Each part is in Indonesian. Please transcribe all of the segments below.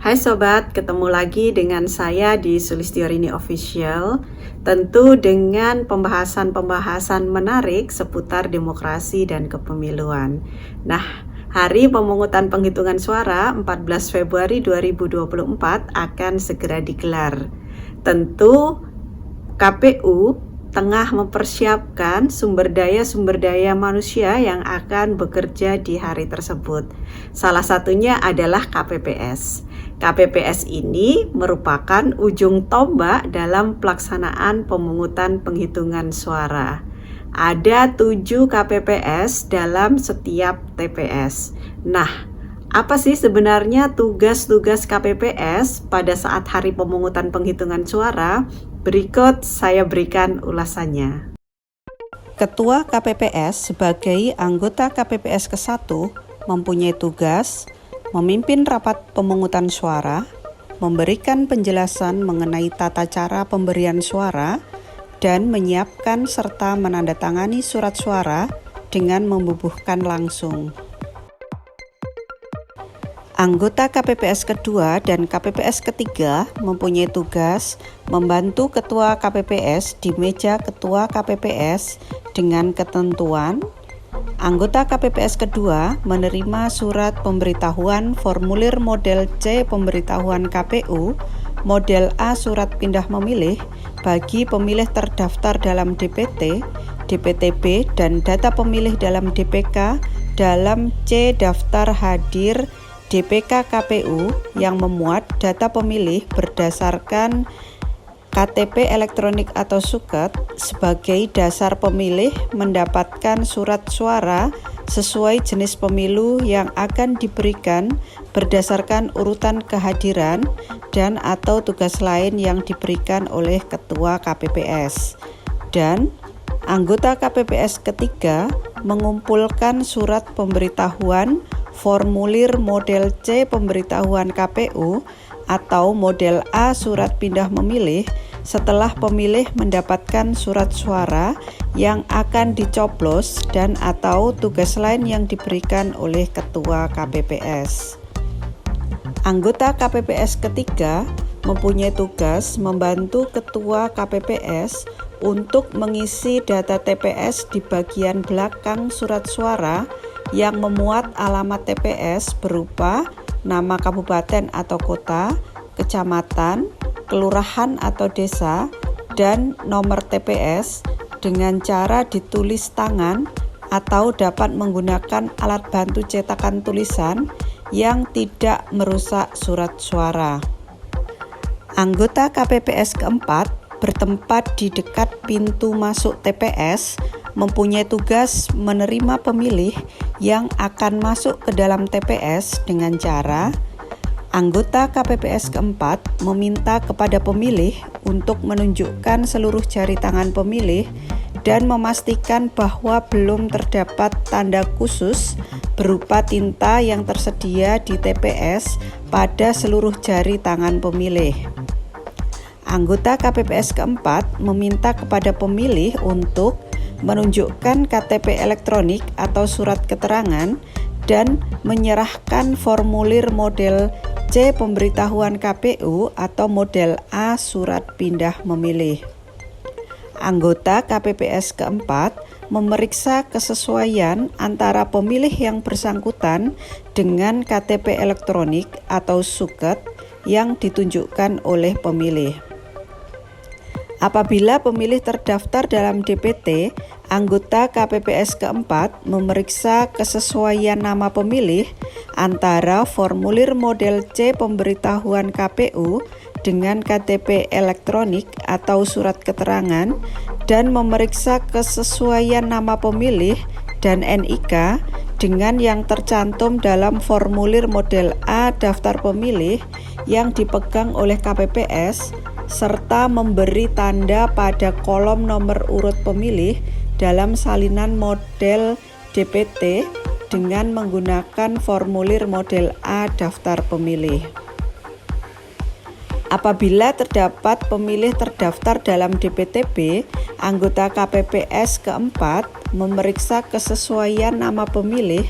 Hai sobat, ketemu lagi dengan saya di Sulistiorini Official. Tentu dengan pembahasan-pembahasan menarik seputar demokrasi dan kepemiluan. Nah, hari pemungutan penghitungan suara 14 Februari 2024 akan segera digelar. Tentu KPU tengah mempersiapkan sumber daya manusia yang akan bekerja di hari tersebut. Salah satunya adalah KPPS. KPPS ini merupakan ujung tombak dalam pelaksanaan pemungutan penghitungan suara. Ada 7 KPPS dalam setiap TPS. Nah, apa sih sebenarnya tugas-tugas KPPS pada saat hari pemungutan penghitungan suara? Berikut saya berikan ulasannya. Ketua KPPS sebagai anggota KPPS ke-1 mempunyai tugas memimpin rapat pemungutan suara, memberikan penjelasan mengenai tata cara pemberian suara, dan menyiapkan serta menandatangani surat suara dengan membubuhkan langsung. Anggota KPPS kedua dan KPPS ketiga mempunyai tugas membantu Ketua KPPS di meja Ketua KPPS dengan ketentuan anggota KPPS kedua menerima surat pemberitahuan formulir model C pemberitahuan KPU, model A surat pindah memilih bagi pemilih terdaftar dalam DPT, DPTB, dan data pemilih dalam DPK dalam C daftar hadir DPK KPU yang memuat data pemilih berdasarkan KTP elektronik atau suket sebagai dasar pemilih mendapatkan surat suara sesuai jenis pemilu yang akan diberikan berdasarkan urutan kehadiran dan atau tugas lain yang diberikan oleh Ketua KPPS. Dan anggota KPPS ketiga mengumpulkan surat pemberitahuan formulir model C pemberitahuan KPU atau model A surat pindah memilih setelah pemilih mendapatkan surat suara yang akan dicoblos dan atau tugas lain yang diberikan oleh Ketua KPPS. Anggota KPPS ketiga mempunyai tugas membantu Ketua KPPS untuk mengisi data TPS di bagian belakang surat suara yang memuat alamat TPS berupa nama kabupaten atau kota, kecamatan, kelurahan atau desa, dan nomor TPS dengan cara ditulis tangan atau dapat menggunakan alat bantu cetakan tulisan yang tidak merusak surat suara. Anggota KPPS keempat bertempat di dekat pintu masuk TPS mempunyai tugas menerima pemilih yang akan masuk ke dalam TPS dengan cara anggota KPPS keempat meminta kepada pemilih untuk menunjukkan seluruh jari tangan pemilih dan memastikan bahwa belum terdapat tanda khusus berupa tinta yang tersedia di TPS pada seluruh jari tangan pemilih. Anggota KPPS keempat meminta kepada pemilih untuk menunjukkan KTP elektronik atau surat keterangan dan menyerahkan formulir model C pemberitahuan KPU atau model A surat pindah memilih. Anggota KPPS keempat memeriksa kesesuaian antara pemilih yang bersangkutan dengan KTP elektronik atau suket yang ditunjukkan oleh pemilih. Apabila pemilih terdaftar dalam DPT, anggota KPPS keempat memeriksa kesesuaian nama pemilih antara formulir model C pemberitahuan KPU dengan KTP elektronik atau surat keterangan dan memeriksa kesesuaian nama pemilih dan NIK dengan yang tercantum dalam formulir model A daftar pemilih yang dipegang oleh KPPS serta memberi tanda pada kolom nomor urut pemilih dalam salinan model DPT dengan menggunakan formulir model A daftar pemilih. Apabila terdapat pemilih terdaftar dalam DPTB, anggota KPPS keempat memeriksa kesesuaian nama pemilih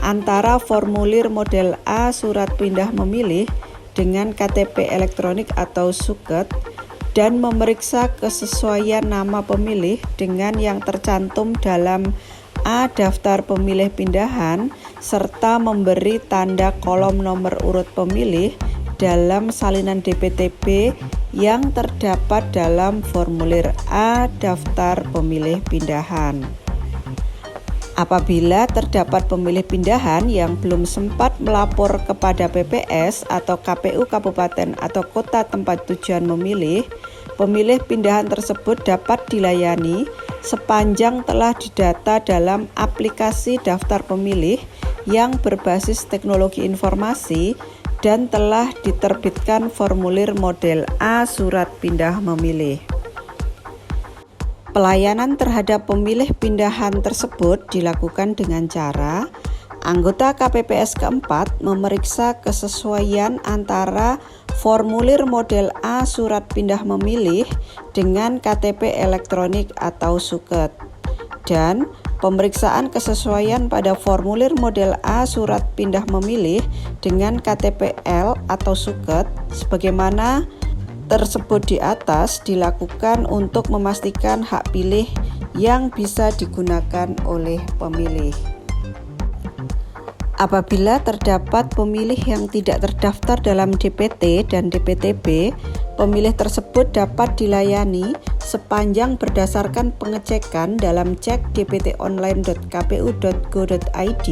antara formulir model A surat pindah memilih dengan KTP elektronik atau suket dan memeriksa kesesuaian nama pemilih dengan yang tercantum dalam A daftar pemilih pindahan serta memberi tanda kolom nomor urut pemilih dalam salinan DPTB yang terdapat dalam formulir A daftar pemilih pindahan. Apabila terdapat pemilih pindahan yang belum sempat melapor kepada PPS atau KPU Kabupaten atau Kota tempat tujuan memilih, pemilih pindahan tersebut dapat dilayani sepanjang telah didata dalam aplikasi daftar pemilih yang berbasis teknologi informasi dan telah diterbitkan formulir model A surat pindah memilih. Pelayanan terhadap pemilih pindahan tersebut dilakukan dengan cara anggota KPPS keempat memeriksa kesesuaian antara formulir model A surat pindah memilih dengan KTP elektronik atau suket, dan pemeriksaan kesesuaian pada formulir model A surat pindah memilih dengan KTP-L atau suket sebagaimana tersebut di atas dilakukan untuk memastikan hak pilih yang bisa digunakan oleh pemilih. Apabila terdapat pemilih yang tidak terdaftar dalam DPT dan DPTB, pemilih tersebut dapat dilayani sepanjang berdasarkan pengecekan dalam cek dptonline.kpu.go.id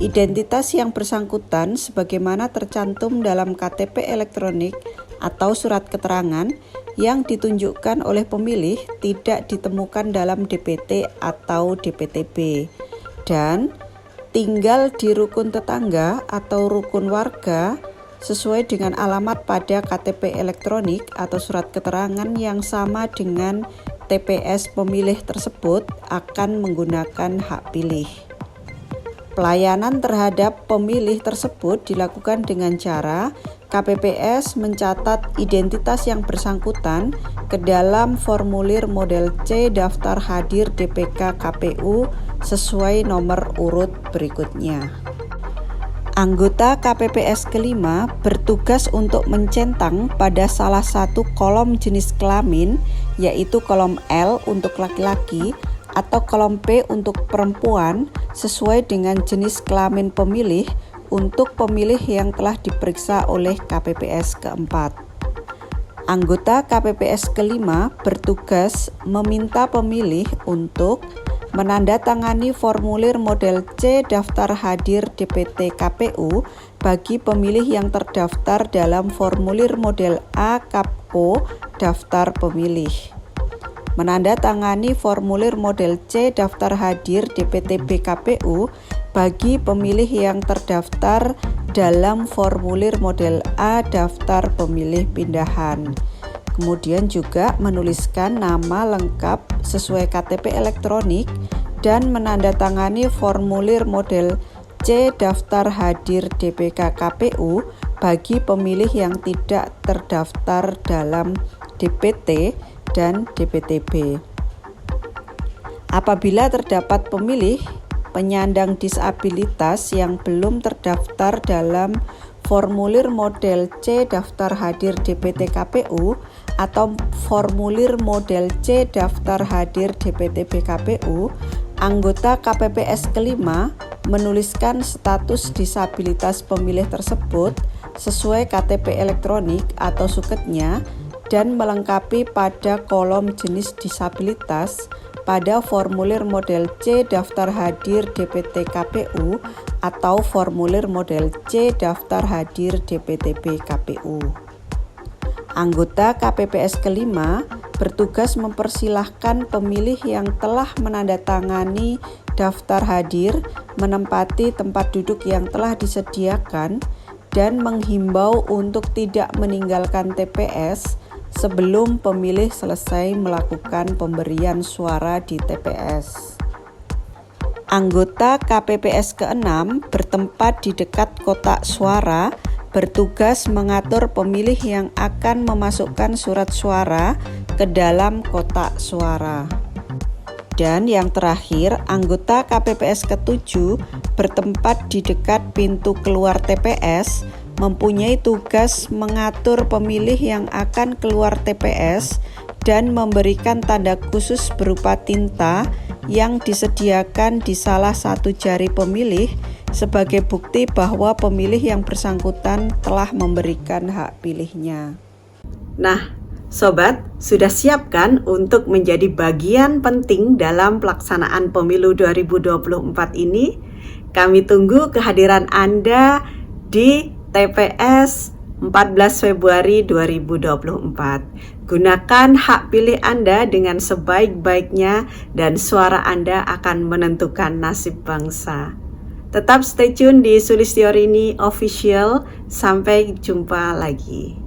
identitas yang bersangkutan sebagaimana tercantum dalam KTP elektronik atau surat keterangan yang ditunjukkan oleh pemilih tidak ditemukan dalam DPT atau DPTB dan tinggal di rukun tetangga atau rukun warga sesuai dengan alamat pada KTP elektronik atau surat keterangan yang sama dengan TPS pemilih tersebut akan menggunakan hak pilih. Pelayanan terhadap pemilih tersebut dilakukan dengan cara KPPS mencatat identitas yang bersangkutan ke dalam formulir model C daftar hadir DPK KPU sesuai nomor urut berikutnya. Anggota KPPS kelima bertugas untuk mencentang pada salah satu kolom jenis kelamin, yaitu kolom L untuk laki-laki atau kolom P untuk perempuan sesuai dengan jenis kelamin pemilih untuk pemilih yang telah diperiksa oleh KPPS keempat. Anggota KPPS kelima bertugas meminta pemilih untuk menandatangani formulir model C daftar hadir DPT KPU bagi pemilih yang terdaftar dalam formulir model A KAPKO daftar pemilih. Menandatangani formulir model C daftar hadir DPTB KPU bagi pemilih yang terdaftar dalam formulir model A daftar pemilih pindahan. Kemudian juga menuliskan nama lengkap sesuai KTP elektronik dan menandatangani formulir model C daftar hadir DPK KPU bagi pemilih yang tidak terdaftar dalam DPT dan DPTB. Apabila terdapat pemilih penyandang disabilitas yang belum terdaftar dalam formulir model C daftar hadir DPT KPU atau formulir model C daftar hadir DPTB KPU, anggota KPPS kelima menuliskan status disabilitas pemilih tersebut sesuai KTP elektronik atau suketnya dan melengkapi pada kolom jenis disabilitas pada formulir model C daftar hadir DPT KPU atau formulir model C daftar hadir DPTB KPU. Anggota KPPS kelima bertugas mempersilahkan pemilih yang telah menandatangani daftar hadir menempati tempat duduk yang telah disediakan dan menghimbau untuk tidak meninggalkan TPS sebelum pemilih selesai melakukan pemberian suara di TPS. Anggota KPPS ke-6 bertempat di dekat kotak suara, bertugas mengatur pemilih yang akan memasukkan surat suara ke dalam kotak suara. Dan yang terakhir, anggota KPPS ke-7 bertempat di dekat pintu keluar TPS, mempunyai tugas mengatur pemilih yang akan keluar TPS dan memberikan tanda khusus berupa tinta yang disediakan di salah satu jari pemilih sebagai bukti bahwa pemilih yang bersangkutan telah memberikan hak pilihnya. Nah, Sobat, sudah siap kan untuk menjadi bagian penting dalam pelaksanaan pemilu 2024 ini? Kami tunggu kehadiran Anda di TPS 14 Februari 2024. Gunakan hak pilih Anda dengan sebaik-baiknya dan suara Anda akan menentukan nasib bangsa. Tetap stay tune di Sulistyorini Official. Sampai jumpa lagi.